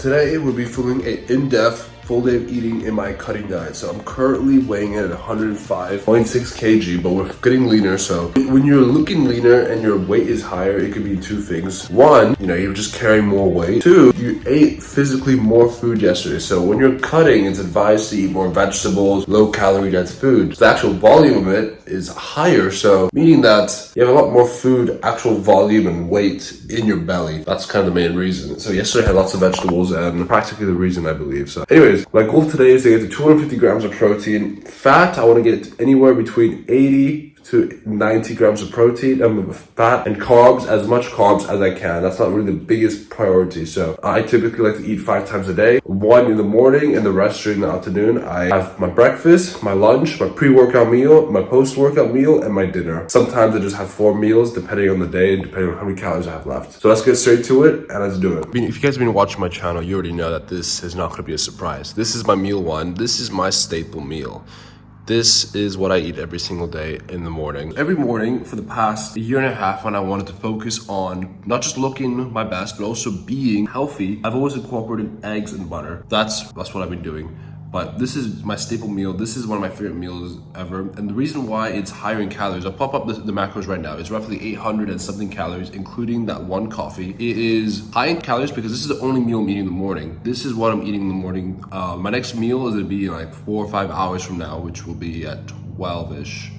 Today we'll be filming an in-depth full day of eating in my cutting diet. So I'm currently weighing in at 105.6 kg, but we're getting leaner. So when you're looking leaner and your weight is higher, it could be two things. One, you're just carrying more weight. Two, you ate physically more food yesterday. So when you're cutting, it's advised to eat more vegetables, low calorie dense food. So the actual volume of it is higher. So meaning that you have a lot more food, actual volume and weight in your belly. That's kind of the main reason. So yesterday I had lots of vegetables and practically the reason, I believe. So anyways, my goal today is to get to 250 grams of protein. Fat, I want to get anywhere between 80 to 90 grams of protein and fat, and carbs, as much carbs as I can. That's not really the biggest priority. So I typically like to eat 5 times a day, one in the morning and the rest during the afternoon. I have my breakfast, my lunch, my pre-workout meal, my post-workout meal, and my dinner. Sometimes I just have 4 meals depending on the day and depending on how many calories I have left. So let's get straight to it and let's do it. If you guys have been watching my channel, you already know that this is not going to be a surprise. This is my meal one. This is my staple meal. This is what I eat every single day in the morning. Every morning for the past year and a half, when I wanted to focus on not just looking my best, but also being healthy, I've always incorporated eggs and butter. That's what I've been doing. But this is my staple meal. This is one of my favorite meals ever. And the reason why it's higher in calories, I'll pop up the macros right now. It's roughly 800 and something calories, including that one coffee. It is high in calories because this is the only meal I'm eating in the morning. This is what I'm eating in the morning. My next meal is gonna be like 4 or 5 hours from now, which will be at 12-ish.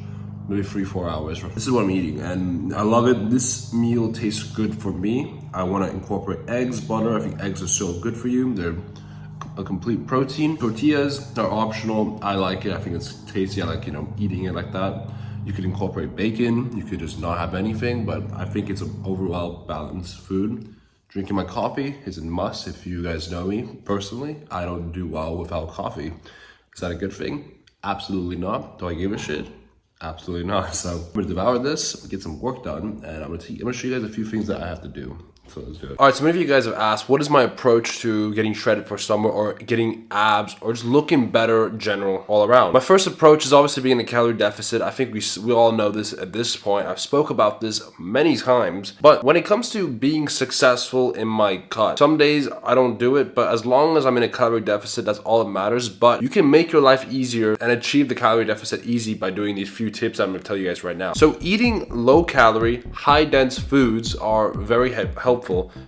Maybe 3-4 hours. This is what I'm eating and I love it. This meal tastes good for me. I wanna incorporate eggs, butter. I think eggs are so good for you. They're a complete protein. Tortillas are optional. I like it. I think it's tasty. I like, eating it like that. You could incorporate bacon. You could just not have anything, but I think it's an overall balanced food. Drinking my coffee is a must. If you guys know me personally, I don't do well without coffee. Is that a good thing? Absolutely not. Do I give a shit? Absolutely not. So I'm gonna devour this, get some work done, and I'm gonna show you guys a few things that I have to do. So let's do it. All right, so many of you guys have asked, what is my approach to getting shredded for summer or getting abs or just looking better general all around? My first approach is obviously being in a calorie deficit. I think we all know this at this point. I've spoke about this many times, but when it comes to being successful in my cut, some days I don't do it, but as long as I'm in a calorie deficit, that's all that matters. But you can make your life easier and achieve the calorie deficit easy by doing these few tips I'm gonna tell you guys right now. So eating low calorie, high dense foods are very helpful.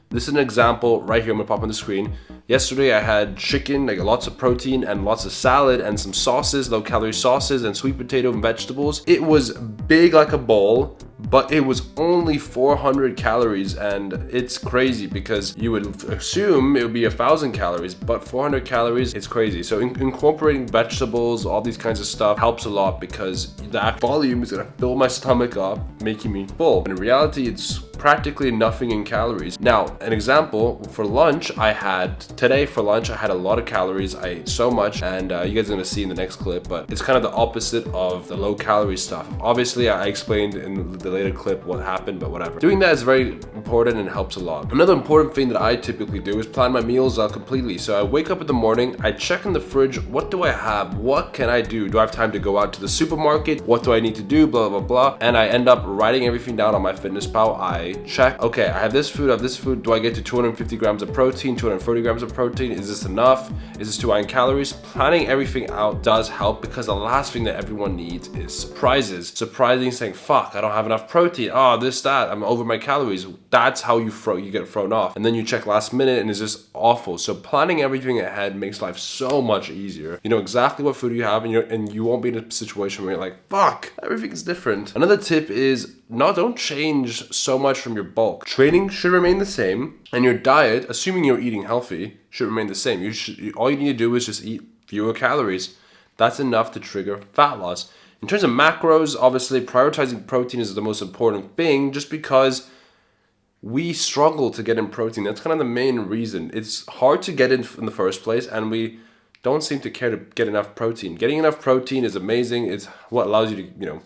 This is an example right here. I'm gonna pop on the screen. Yesterday I had chicken, like lots of protein and lots of salad and some sauces, low calorie sauces and sweet potato and vegetables. It was big like a bowl, but it was only 400 calories, and it's crazy because you would assume it would be 1,000 calories, but 400 calories, it's crazy. So incorporating vegetables, all these kinds of stuff helps a lot because that volume is gonna fill my stomach up, making me full. And in reality, it's practically nothing in calories. Now, an example, for lunch, today for lunch, I had a lot of calories. I ate so much, and you guys are gonna see in the next clip, but it's kind of the opposite of the low calorie stuff. Obviously, I explained in the later clip what happened, but whatever. Doing that is very important and helps a lot. Another important thing that I typically do is plan my meals out completely. So I wake up in the morning, I check in the fridge, what do I have? What can I do? Do I have time to go out to the supermarket? What do I need to do? Blah, blah, blah. And I end up writing everything down on my MyFitnessPal. I check, okay, I have this food, Do I get to 250 grams of protein, 230 grams of protein? Is this enough? Is this too high in calories? Planning everything out does help because the last thing that everyone needs is surprises. Surprising, saying, fuck, I don't have enough protein. Oh, this, that, I'm over my calories. That's how you get thrown off. And then you check last minute and it's just awful. So planning everything ahead makes life so much easier. You know exactly what food you have and you won't be in a situation where you're like, fuck, everything is different. Another tip is don't change so much from your bulk. Training should remain the same and your diet, assuming you're eating healthy, should remain the same. All you need to do is just eat fewer calories. That's enough to trigger fat loss. In terms of macros, obviously prioritizing protein is the most important thing just because we struggle to get in protein. That's kind of the main reason. It's hard to get in the first place and we don't seem to care to get enough protein. Getting enough protein is amazing. It's what allows you to,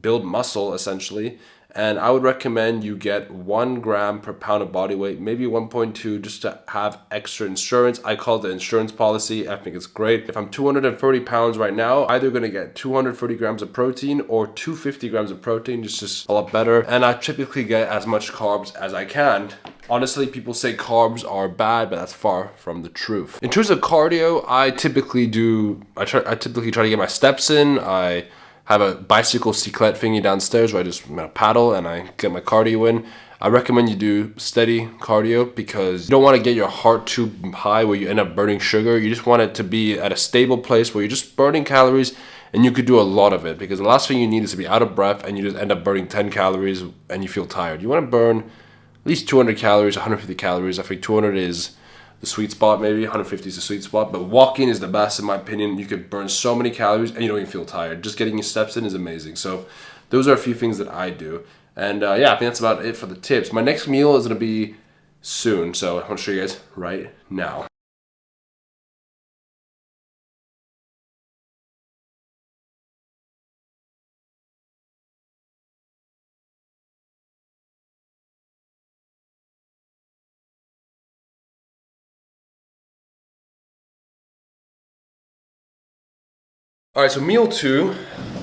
build muscle essentially. And I would recommend you get 1 gram per pound of body weight, maybe 1.2, just to have extra insurance. I call it the insurance policy. I think it's great. If I'm 230 pounds right now, either going to get 230 grams of protein or 250 grams of protein, just a lot better. And I typically get as much carbs as I can Honestly, people say carbs are bad, but that's far from the truth. In terms of cardio, I typically try to get my steps in. I have a bicycle cyclette thingy downstairs where I just paddle and I get my cardio in. I recommend you do steady cardio because you don't want to get your heart too high where you end up burning sugar. You just want it to be at a stable place where you're just burning calories, and you could do a lot of it, because the last thing you need is to be out of breath and you just end up burning 10 calories and you feel tired. You want to burn at least 200 calories, 150 calories. I think 200 is the sweet spot, maybe 150 is the sweet spot, but walking is the best in my opinion. You could burn so many calories and you don't even feel tired. Just getting your steps in is amazing. So those are a few things that I do. And yeah, I think that's about it for the tips. My next meal is going to be soon, so I want to show you guys right now. All right, so meal two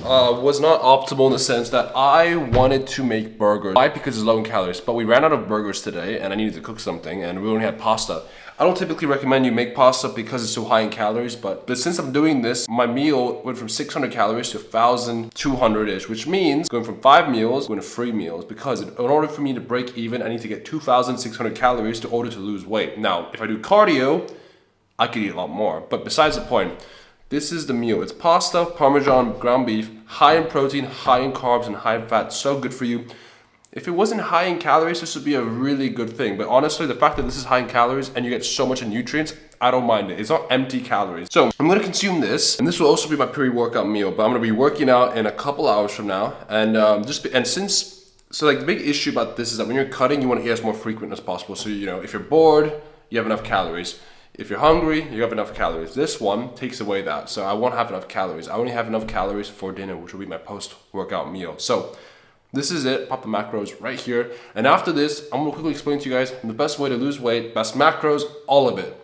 was not optimal in the sense that I wanted to make burgers. Why? Because it's low in calories, but we ran out of burgers today and I needed to cook something and we only had pasta. I don't typically recommend you make pasta because it's so high in calories, but since I'm doing this, my meal went from 600 calories to 1,200-ish, which means going from 5 meals going to 3 meals, because in order for me to break even, I need to get 2,600 calories in order to lose weight. Now, if I do cardio, I could eat a lot more, but besides the point. This is the meal. It's pasta, Parmesan, ground beef, high in protein, high in carbs, and high in fat. So good for you. If it wasn't high in calories, this would be a really good thing. But honestly, the fact that this is high in calories and you get so much in nutrients, I don't mind it. It's not empty calories. So I'm gonna consume this, and this will also be my pre-workout meal. But I'm gonna be working out in a couple hours from now, and the big issue about this is that when you're cutting, you want to eat as more frequent as possible. So if you're bored, you have enough calories. If you're hungry, you have enough calories. This one takes away that, so I won't have enough calories. I only have enough calories for dinner, which will be my post-workout meal. So this is it. Pop the macros right here. And after this, I'm gonna quickly explain to you guys the best way to lose weight, best macros, all of it.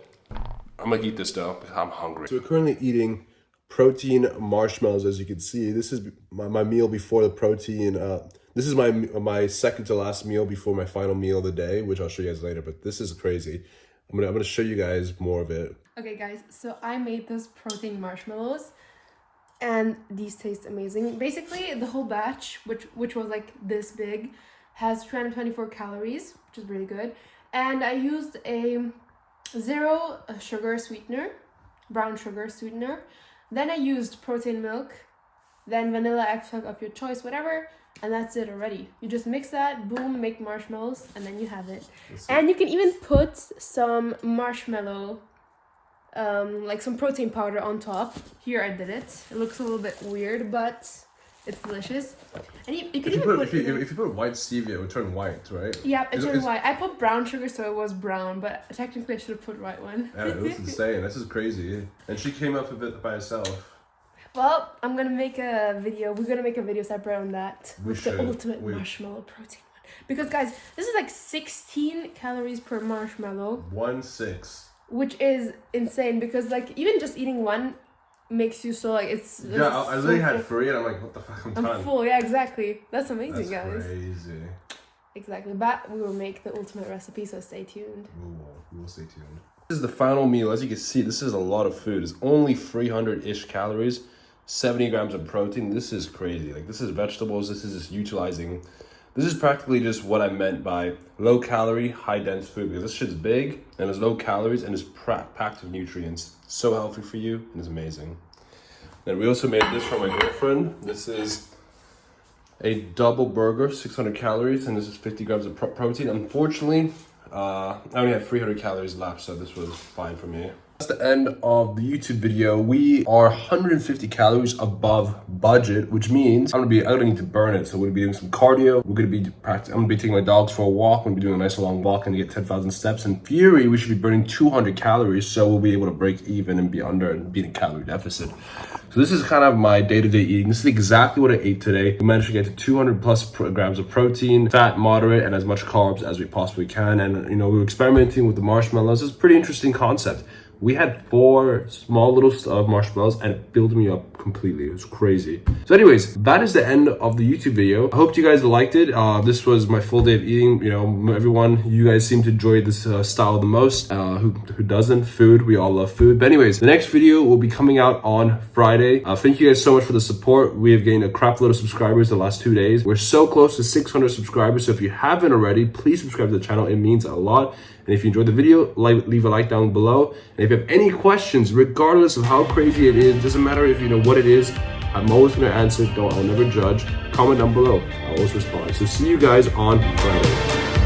I'm gonna eat this though because I'm hungry. So we're currently eating protein marshmallows, as you can see. This is my meal before the protein. This is my second to last meal before my final meal of the day, which I'll show you guys later. But this is crazy. I'm gonna show you guys more of it. Okay guys, so I made this protein marshmallows and these taste amazing. Basically the whole batch, which was like this big, has 324 calories, which is really good. And I used a zero sugar sweetener, brown sugar sweetener. Then I used protein milk, then vanilla extract of your choice, whatever. And that's it already. You just mix that, boom, make marshmallows, and then you have it. And you can even put some marshmallow, like some protein powder on top. Here I did it. It looks a little bit weird, but it's delicious. And you can even put... If you put white stevia, it would turn white, right? Yeah, it turned white. I put brown sugar, so it was brown, but technically I should have put white one. Yeah, it looks insane. This is crazy. And she came up with it by herself. Well, I'm gonna make a video. We're gonna make a video separate on that. The ultimate marshmallow protein one. Because guys, this is like 16 calories per marshmallow. 1.6. Which is insane because like even just eating one makes you so like it's... Yeah, I literally had 3 and I'm like, what the fuck, I'm done. I'm full, yeah, exactly. That's amazing, guys. That's crazy. Exactly, but we will make the ultimate recipe, so stay tuned. We will stay tuned. This is the final meal. As you can see, this is a lot of food. It's only 300-ish calories. 70 grams of protein. This is crazy. Like, this is vegetables. This is just utilizing. This is practically just what I meant by low calorie, high dense food, because this shit's big and it's low calories and it's packed with nutrients. So healthy for you and it's amazing. Then we also made this for my girlfriend. This is a double burger, 600 calories, and this is 50 grams of protein. Unfortunately, I only had 300 calories left, so this was fine for me. That's the end of the YouTube video. We are 150 calories above budget, which means I'm gonna need to burn it. So we're gonna be doing some cardio. I'm gonna be taking my dogs for a walk. I'm gonna be doing a nice long walk and get 10,000 steps. In theory, we should be burning 200 calories, so we'll be able to break even and be under and be in a calorie deficit. So this is kind of my day-to-day eating. This is exactly what I ate today. We managed to get to 200 plus grams of protein, fat moderate, and as much carbs as we possibly can. And we were experimenting with the marshmallows. It's a pretty interesting concept. We had 4 small little marshmallows and it filled me up completely. It was crazy. So anyways, that is the end of the YouTube video. I hope you guys liked it. This was my full day of eating. You know, everyone, you guys seem to enjoy this style the most. Who doesn't? Food. We all love food. But anyways, the next video will be coming out on Friday. Thank you guys so much for the support. We have gained a crap load of subscribers the last 2 days. We're so close to 600 subscribers. So if you haven't already, please subscribe to the channel. It means a lot. And if you enjoyed the video, leave a like down below. And if you have any questions, regardless of how crazy it is, doesn't matter if you know what it is, I'm always gonna answer. I'll never judge. Comment down below. I'll always respond. So see you guys on Friday.